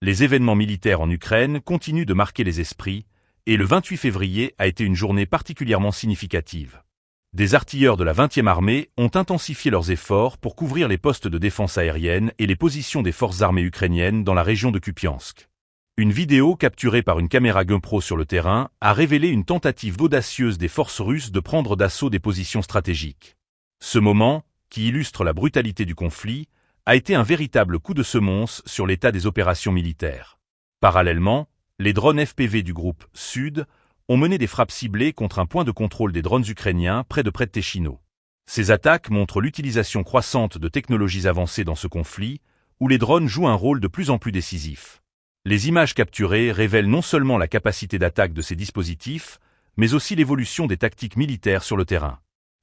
Les événements militaires en Ukraine continuent de marquer les esprits, et le 28 février a été une journée particulièrement significative. Des artilleurs de la 20e armée ont intensifié leurs efforts pour couvrir les postes de défense aérienne et les positions des forces armées ukrainiennes dans la région de Kupiansk. Une vidéo capturée par une caméra GoPro sur le terrain a révélé une tentative audacieuse des forces russes de prendre d'assaut des positions stratégiques. Ce moment, qui illustre la brutalité du conflit, a été un véritable coup de semonce sur l'état des opérations militaires. Parallèlement, les drones FPV du groupe Sud ont mené des frappes ciblées contre un point de contrôle des drones ukrainiens près de Predtechino. Ces attaques montrent l'utilisation croissante de technologies avancées dans ce conflit, où les drones jouent un rôle de plus en plus décisif. Les images capturées révèlent non seulement la capacité d'attaque de ces dispositifs, mais aussi l'évolution des tactiques militaires sur le terrain.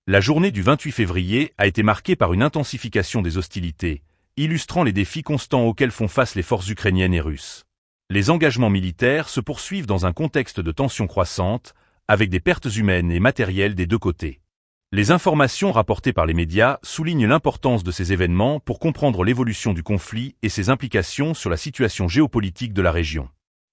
La journée du 28 février a été marquée par une intensification des hostilités, illustrant les défis constants auxquels font face les forces ukrainiennes et russes. Les engagements militaires se poursuivent dans un contexte de tensions croissantes, avec des pertes humaines et matérielles des deux côtés. Les informations rapportées par les médias soulignent l'importance de ces événements pour comprendre l'évolution du conflit et ses implications sur la situation géopolitique de la région.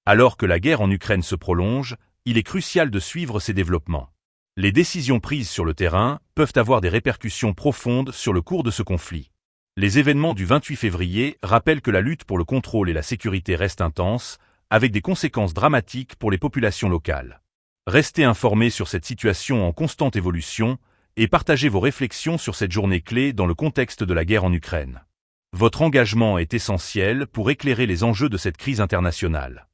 Alors que la guerre en Ukraine se prolonge, il est crucial de suivre ces développements. Les décisions prises sur le terrain peuvent avoir des répercussions profondes sur le cours de ce conflit. Les événements du 28 février rappellent que la lutte pour le contrôle et la sécurité reste intense, avec des conséquences dramatiques pour les populations locales. Restez informés sur cette situation en constante évolution et partagez vos réflexions sur cette journée clé dans le contexte de la guerre en Ukraine. Votre engagement est essentiel pour éclairer les enjeux de cette crise internationale.